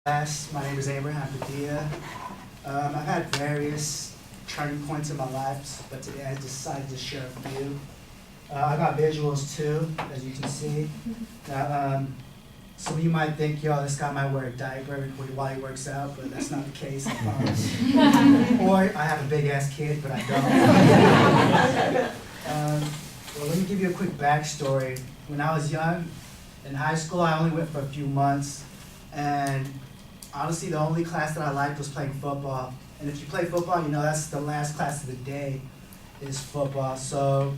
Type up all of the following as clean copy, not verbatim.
My name is Abraham. I've had various turning points in my life, but today I decided to share a few. I got visuals too, as you can see. Now, some of you might think, yo, this guy might wear a diaper while he works out, but that's not the case, I promise. Or I have a big-ass kid, but I don't. Well, let me give you a quick backstory. When I was young, in high school, I only went for a few months, and honestly, the only class that I liked was playing football. And if you play football, you know that's the last class of the day is football. So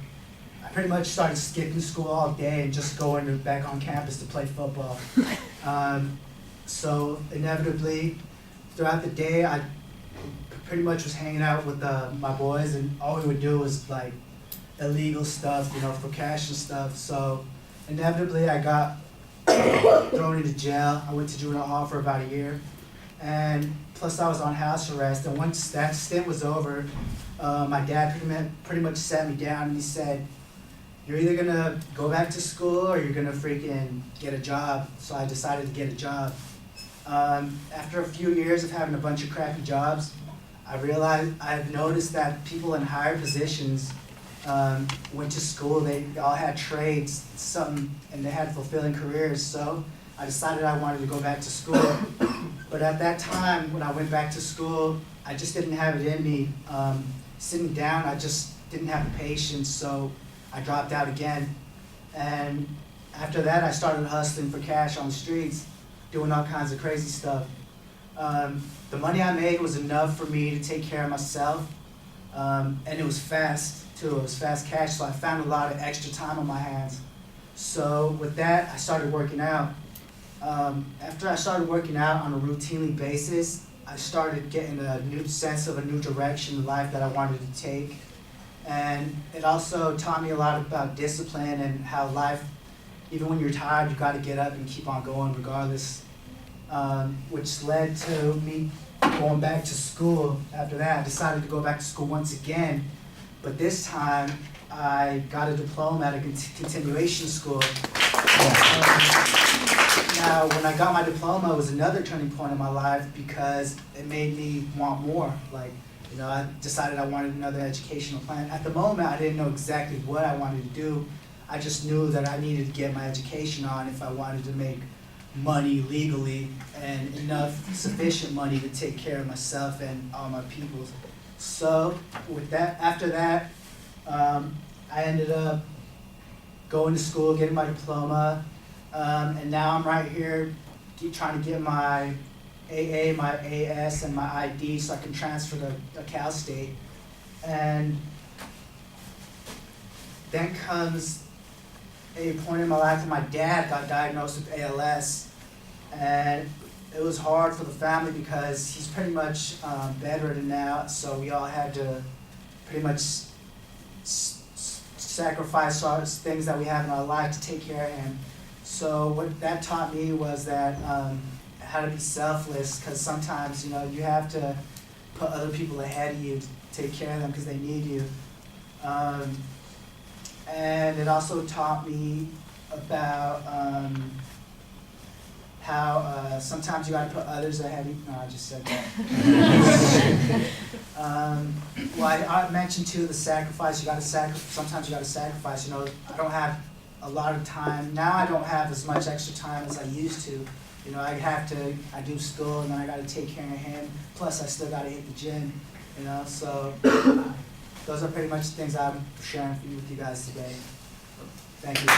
I pretty much started skipping school all day and just going back on campus to play football. So inevitably, throughout the day, I pretty much was hanging out with my boys, and all we would do was like illegal stuff, you know, for cash and stuff. So inevitably, I got thrown into jail. I went to juvenile hall for about a year, and plus I was on house arrest. And once that stint was over, my dad pretty much sat me down and he said, "You're either gonna go back to school or you're gonna freaking get a job." So I decided to get a job. After a few years of having a bunch of crappy jobs, I've noticed that people in higher positions went to school. They all had trades, and they had fulfilling careers. So I decided I wanted to go back to school. But at that time, when I went back to school, I just didn't have it in me. Sitting down, I just didn't have the patience, so I dropped out again. And after that, I started hustling for cash on the streets, doing all kinds of crazy stuff. The money I made was enough for me to take care of myself, and it was fast. It was fast cash, so I found a lot of extra time on my hands. So with that, I started working out. After I started working out on a routinely basis, I started getting a new sense of a new direction in life that I wanted to take. And it also taught me a lot about discipline and how life, even when you're tired, you got to get up and keep on going regardless, which led to me going back to school. After that, I decided to go back to school once again. But this time, I got a diploma at a continuation school. Now, when I got my diploma, it was another turning point in my life because it made me want more. Like, you know, I decided I wanted another educational plan. At the moment, I didn't know exactly what I wanted to do. I just knew that I needed to get my education on if I wanted to make money legally and enough sufficient money to take care of myself and all my people. So with that, after that, I ended up going to school, getting my diploma, and now I'm right here trying to get my AA, my AS, and my ID so I can transfer to Cal State. And then comes a point in my life when my dad got diagnosed with ALS, and it was hard for the family because he's pretty much bedridden now, so we all had to pretty much sacrifice our things that we have in our life to take care of him. So what that taught me was that how to be selfless, because sometimes, you know, you have to put other people ahead of you to take care of them because they need you. And it also taught me about how sometimes you got to put others ahead of you. No, I just said that. Well, I mentioned too the sacrifice. You got to sometimes you got to sacrifice. You know, I don't have a lot of time now. I don't have as much extra time as I used to. You know, I do school, and then I got to take care of him. Plus, I still got to hit the gym. You know, so those are pretty much the things I'm sharing with you guys today. Thank you.